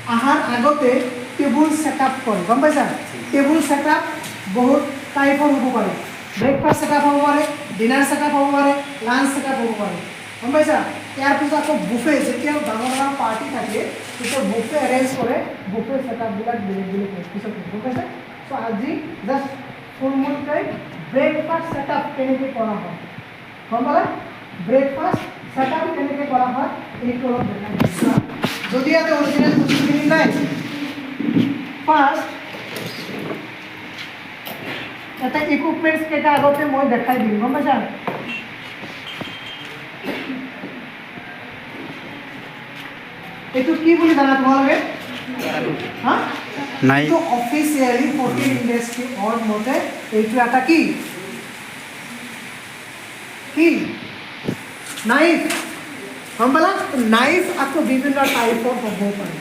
আহাৰ আগতে table setup কৰে গম পাইছা টেবুল ছেটআপ বহুত টাইপৰ হ'ব পাৰে ব্ৰেকফাষ্ট ছেটআপ হ'ব পাৰে ডিনাৰ ছেটআপ হ'ব পাৰে লাঞ্চ ছেটআপ হ'ব পাৰে গম পাইছা ইয়াৰ পিছত আকৌ বুফে যেতিয়া ডাঙৰ ডাঙৰ পাৰ্টি থাকে তেতিয়া বুফে এৰেঞ্জ কৰে বুফে ছেটআপবিলাক বেলেগ বেলেগ পিছত গম পাইছা চ' আজি জাষ্ট ফুলমূলকৈ ব্ৰেকফাষ্ট ছেটআপ কেনেকৈ কৰা হয় গম পালা ব্ৰেকফাষ্ট ছেটআপ কেনেকৈ কৰা হয় এইটো অলপ দেখাই দিছোঁ যদি ইয়াতে অৰিজিনেল বস্তুখিনি নাই ফাৰ্ষ্ট এটা ইকুইপমেণ্টছ কেইটা আগতে মই দেখাই দিম গম পাইছা এইটো কি বুলি জানা তোমালোকে হা নাই তো অফিচিয়ালি হোটেল ইন্ডাস্ট্রি অর মতে এইটো এটা কি কি নাইফ গম পালা নাইফ আকৌ বিভিন্ন টাইপৰ হ'ব পাৰে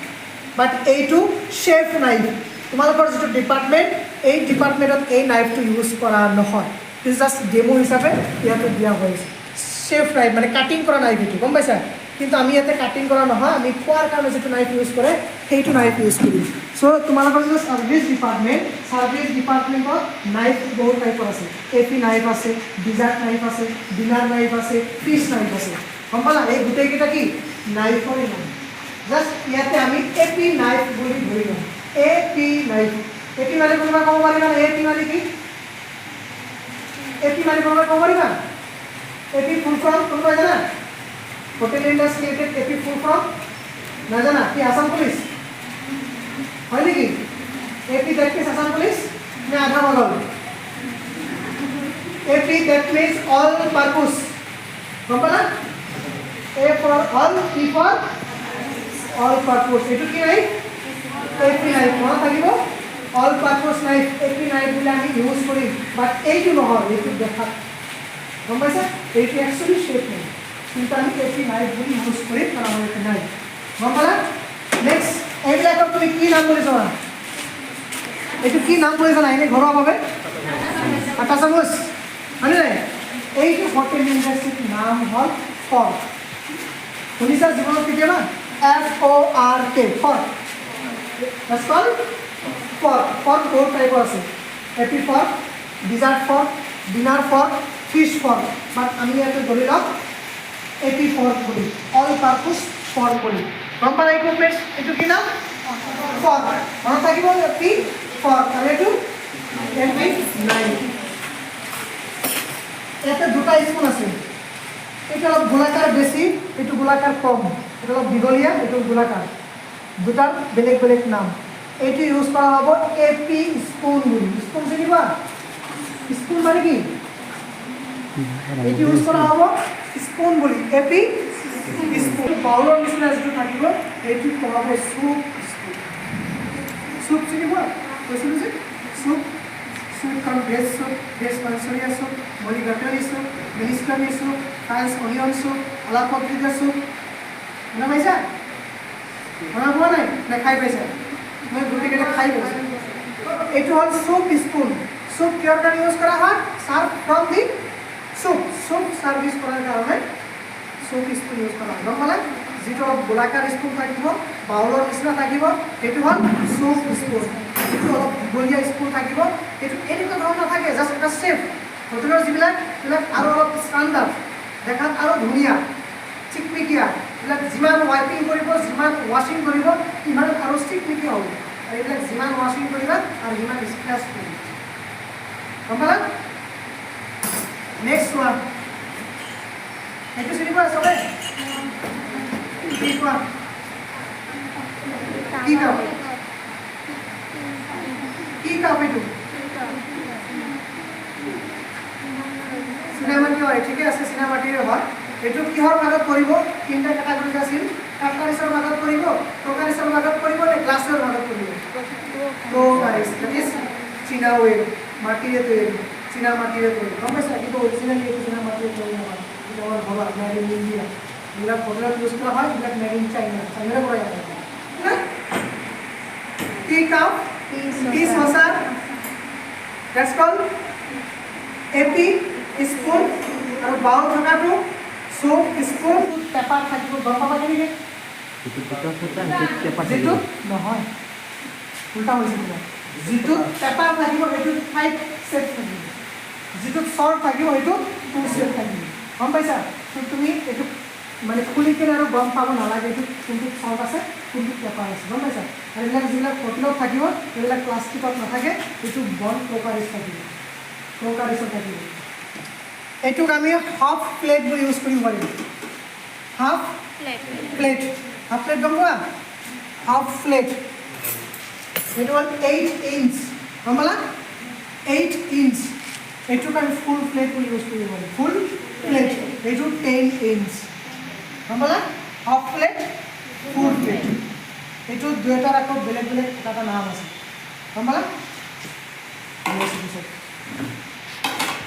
বাট এইটো শেফ নাইফ তোমালোকৰ যিটো ডিপাৰ্টমেণ্ট এই ডিপাৰ্টমেণ্টত এই নাইফটো ইউজ কৰা নহয় ইটস জাষ্ট ডেমো হিচাপে ইয়াতে দিয়া হৈছে শেফ নাইফ মানে কাটিং কৰা নাইফ এইটো গম পাইছা কিন্তু আমি ইয়াতে কাটিং কৰা নহয় আমি খোৱাৰ কাৰণে যিটো নাইফ ইউজ কৰে সেইটো নাইফ ইউজ কৰিম চ' তোমালোকৰ যিটো ছাৰ্ভিচ ডিপাৰ্টমেণ্টত নাইফ বহুত টাইপৰ আছে এপি নাইফ আছে ডিজাৰ্ট নাইফ আছে ডিনাৰ নাইফ আছে ফিছ নাইফ আছে গম পালা এই গোটেইকেইটা কি নাইফৰে নাম জাষ্ট ইয়াতে আমি এপি নাইফ বুলি ধৰি লওঁ এপি নাইফ এপি মানে কোনোবা ক'ব পাৰিবা এপি মানে কি এপি মানে কোনোবা ক'ব পাৰিবা এপি ফুল ফৰ্ম কোনোবা জানা hotel industry AP full form না জানা কি আসাম পুলিশ হয় নাকি AP that means Assam police না আধা বদল AP that means all purpose গম পালা A for all P for all purpose এটু কি নাই এপি নাইফ মনত থাকিব all purpose knife AP knife বলে আমি ইউজ করি বাট এইটো নহয় এইটো দেখা গম পাইছা এইটো অ্যাকচুয়ালি শেপ নাই কিন্তু আমি এপি নাইফ বুলি ইউজ কৰি কাৰণ আমাৰ এটা নাই গম পালা নেক্সট এইবিলাকক তুমি কি নাম বুলি জানা এইটো কি নাম বুলি জানা এনে ঘৰুৱাভাৱে আটা চামুচ হয়নে নাই এইটো হোটেল ইণ্ডাষ্ট্ৰিৰ নাম হ'ল ফৰ্ক শুনিছা জীৱনত কেতিয়াবা FORK fork that's called fork fork বহুত টাইপৰ আছে AP fork dessert fork dinner fork fish fork but আমি ইয়াতে ধৰি লওক এপি ফর্ক বলি অল পারপোজ ফর্ক বলি গম পালা ইকুইপমেন্টস এটু কি নাম ফর্ক মনে থাকিব এপি ফর্ক আর এটু এপি নাইফ এতে দুটা স্পুন আছে এটা হলো গোলাকার বেশি এটু গোলাকার কম এটা হলো দীঘলিয়া এটু গোলাকার দুটার বেলেগ বেলেগ নাম এটু ইউজ করা হবে এপি স্পুন বলি স্পুন চিনিবা স্পুন মানে কি এটি ইউজ করা হবে স্পুন বলি এপি স্পুন বাউলৰ নিচিনা যেটো থাকিব এইটো কোৱা হয় স্যুপ স্যুপ চিনিব কৈছিলো যে স্যুপ স্যুপ কাম veg soup veg Manchurian soup mulligatawny soup minestrone soup France onion soup আলাপত্ৰিকা স্যুপ শুনা পাইছা শুনা পোৱা নাই নে খাই পাইছা মই গোটেইকেইটা খাই পাইছোঁ এইটো হ'ল স্যুপ স্পুন স্যুপ কিহৰ কাৰণে ইউজ কৰা হয় সাৰ্ভ ফ্ৰম দি স্যুপ সাৰ্ভিস কৰাৰ কাৰণে স্যুপ স্পুন ইউজ কৰা হয় গম পালে যেটো গোলাকাৰ স্পুন থাকিব বাউলৰ নিচিনা থাকিব সেইটো হ'ল স্যুপ স্পুন এইটো অলপ দীঘলীয়া স্পুন থাকিব এইটো এনেকুৱা ধৰণৰ নাথাকে জাষ্ট এটা শেপ হোটেলৰ যিবিলাক আৰু অলপ ষ্টাণ্ডাৰ্ড দেখাত আৰু ধুনীয়া চিকমিকিয়া এইবিলাক যিমান ৱাইপিং কৰিব যিমান ৱাশ্বিং কৰিব ইমান আৰু চিকমিকিয়া হ'ব আৰু এইবিলাক যিমান ৱাশ্বিং কৰিবা আৰু যিমান স্ক্ৰেচ কৰিব গম পালা Next one. Itu sini Pak, sobe. Ini Pak. Kika. Kika apa itu? Sinema কি হয় ঠিক আছে সিনেমা টিৰে হয় এটো কিহৰ ভাগত পৰিব তিনটা ক্যাটাগৰি আছিল কাটাৰিছৰ ভাগত পৰিব প্ৰকাৰিছৰ ভাগত পৰিব নে গ্লাছৰ ভাগত পৰিব প্ৰকাৰিছ দ্যাট ইজ চীনা ওয়েল মাটিৰে তৈয়াৰী চীনা মাটিৰে তৈয়াৰী গম পাইছা কিন্তু অৰিজিনালি এইটো চীনা মাটিৰে তৈয়াৰী নহয় এইটো আমাৰ ঘৰৰ মেড ইন ইণ্ডিয়া এইবিলাক হোটেলত ইউজ কৰা হয় এইবিলাক মেড ইন চাইনা চাইনাৰে পৰা যায় tea cup tea saucer that's called AP spoon আৰু বাউল থকাটো সোপ স্পুন পেপাৰ থাকিব গম পাবা কেনেকৈ যেটো নহয় উল্টা হৈছে কিবা যেটো পেপাৰ থাকিব সেইটো 5 সেট থাকিব যেটো শর্ট থাকিব সেইটো 2 সেট থাকিব গম পাইছা তো তুমি এটো মানে খুলি কিনে আৰু গম পাব নালাগে এইটো কোনটো শৰ্ট আছে কোনটো পেপাৰ আছে গম পাইছা আৰু এইবিলাক যিবিলাক ফটোত থাকিব এইবিলাক প্লাষ্টিকত নাথাকে এইটো বন প্ৰকাৰিছ থাকিব থাকিব এইটোক আমি হাফ প্লেট বুলি ইউজ কৰিব পাৰিম হাফ প্লেট গম পোৱা হাফ প্লেট এইটো হ'ল 8 ইঞ্চ গম পালা 8 ইঞ্চ এইটোক আমি ফুল প্লেট বুলি ইউজ কৰিব পাৰিম ফুল প্লেট এইটো 10 ইঞ্চ গম পালা হাফ প্লেট ফুল প্লেট এইটো দুটাৰ আকৌ বেলেগ বেলেগ এটা নাম আছে গম পালা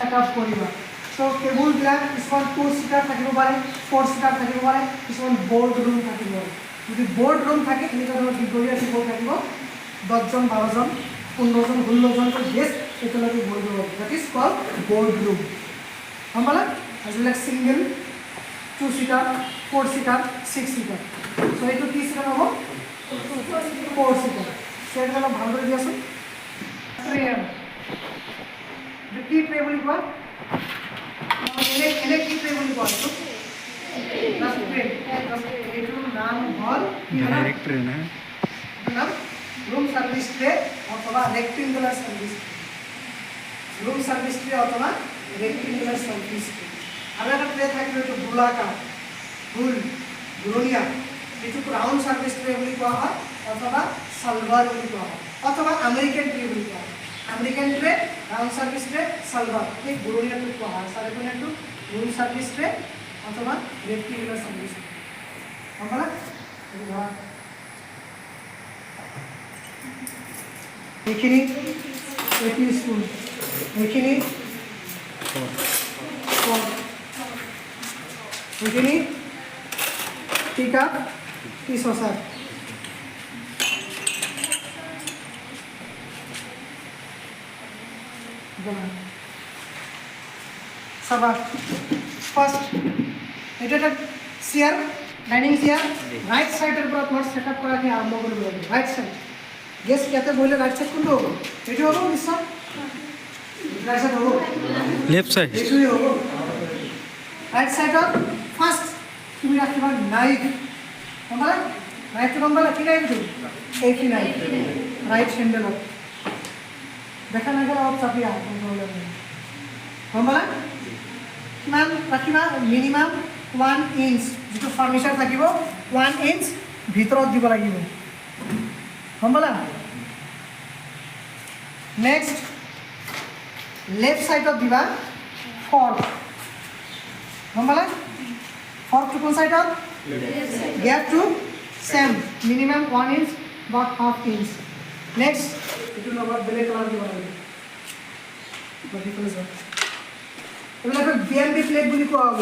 এটা কৰিবা সো টেবুলবিলাক কিছুমান 2 সিটাৰ থাকিব পাৰে 4 সিটাৰ থাকিব পাৰে কিছুমান বৰ্ড ৰুম থাকিব পাৰে যদি বৰ্ড ৰুম থাকে এনেকুৱা ধৰণৰ দীঘলীয়া টেবুল থাকিব 10জন 12জন 15জন 16জনকৈ গেষ্ট একেলগে বহিব পাৰে that is called board room গম পালা আজিবিলাক সিংগল 2 সিটাৰ 4 সিটাৰ 6 সিটাৰ সো এইটো কি সিটাৰ হ'ব 4 সিটাৰ সেটা অলপ ভালদৰে দিয়াচোন ট্ৰে কি ট্ৰে বুলি কোৱা এনে কি ট্ৰে বুলি কোৱা এইটোৰ নাম হ'ল ডাইৰেক্ট ট্ৰে না নাম रूम सर्विस ट्रे अथवा rectangular service room service tray अथवा रेक्टेंगुलर सर्विस ट्रे আৰু এটা ট্ৰে থাকিব এইটো গোলাকাৰ গোল ঘূৰণীয়া এইটো ৰাউন্ড সাৰ্ভিস ট্ৰে বুলি কোৱা হয় অথবা সালভাৰ বুলি কোৱা হয় অথবা আমেৰিকান ট্ৰে বুলি কোৱা হয় American tray round service tray salver এই ঘূৰণীয়াটো কোৱা হয় সাধাৰণতে রুম সার্ভিস ট্রে অথবা রেক্টেঙ্গুলার সার্ভিস ট্রে আমরা এইখিনি এটি স্পুন এইখিনি এইখিনি টিকা টি সসার সাবা ফার্স্ট এটা একটা চেয়ার ডাইনিং চেয়ার রাইট সাইডের উপর তোমার সেটআপ করাকে আরম্ভ করব রাইট সাইড গেস ইয়াতে বলে রাইট সাইড কোনটো হ'ব এটো হ'ব নিশ্চয় রাইট সাইড হ'ব লেফট সাইড এটোই হ'ব রাইট সাইডত ফার্স্ট তুমি রাখিবা নাইফ গমলা নাইফ গমলা কি নাইফ দিও এইটি নাইফ রাইট হ্যান্ডেলত দেখা না গেলে অলপ চাপি আহ প্রবলেম নেই গমলা কিমান ৰাখিবা মিনিমাম 1 ইঞ্চ যেটো ফাৰ্নিচাৰ থাকিব 1 ইঞ্চ ভিতৰত দিব লাগিব গমলা নেক্সট লেফট সাইডত দিবা ফৰ্ক গমলা ফর্ক টু কোন সাইডত গ্যাপ টু সেম মিনিমাম 1 ইঞ্চ বা হাফ ইঞ্চ নেক্সট এটু লগত বেলেগ কালার দিব লাগিব বাকি ফলে যাও এবিলাক বিএমবি প্লেট বুলি কোৱা হ'ব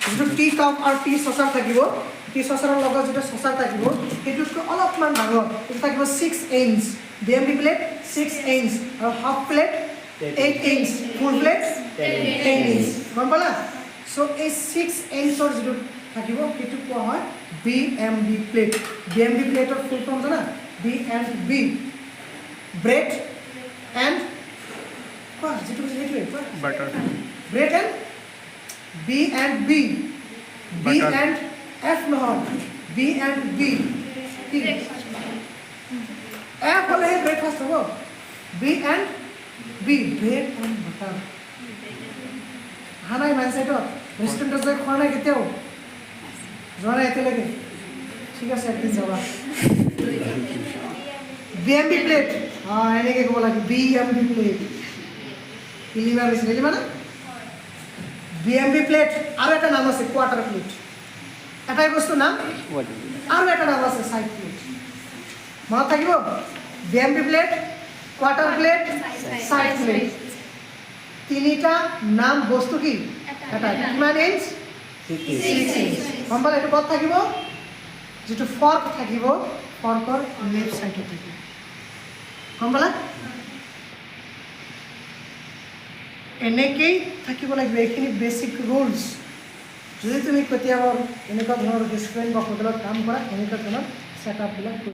যেটো টি কাপ আৰু টি সসাৰ থাকিব টি সসাৰৰ লগত যেটো সসাৰ থাকিব এটুক অলপমান ডাঙৰ এটো থাকিব 6 ইঞ্চ বিএমবি প্লেট 6 ইঞ্চ আৰু half plate 8 inch full plate 10 inch গম পালা সো এই 6 ইঞ্চৰ যেটো থাকিব সেইটো কোৱা হয় বিএমবি প্লেট বিএমবি প্লেটৰ ফুল ফৰ্ম জানা B and B bread and কোৱা যেটো সেইটোৱে কোৱা butter bread and B and B B and F নহয় বি এণ্ড বি এফ হ'লে ব্ৰেকফাষ্ট হ'ব B and B bread and butter হানাই মাইণ্ডছেটত ৰেষ্টুৰেণ্টত যাই খোৱা নাই কেতিয়াও যোৱা নাই এতিয়ালৈকে ঠিক আছে একদিন যাবা বিএমবি প্লেট এনেকৈ ক'ব লাগে বিএমবি প্লেট ইলিমা বেছি ইলিমা না বিএমবি প্লেট আৰু এটা নাম আছে কোৱাৰ্টাৰ প্লেট এটাই বস্তু নাম আৰু এটা নাম আছে সাইড প্লেট মনত থাকিব বিএমবি plate quarter plate side plate তিনিটা নাম বস্তু কি এটা কিমান ইঞ্চ 6 ইঞ্চ গম পালে এইটো ক'ত থাকিব যেটো ফৰ্ক থাকিব ফৰ্কৰ লেফট সাইডত থাকিব গম পালা এনেকেই থাকিব লাগিব এইখিনি বেসিক ৰুলস যদি তুমি কেতিয়াবা এনেকুৱা ধৰণৰ ৰেষ্টুৰেণ্ট বা হোটেলত কাম কৰা এনেকুৱা ধৰণৰ ছেটআপবিলাক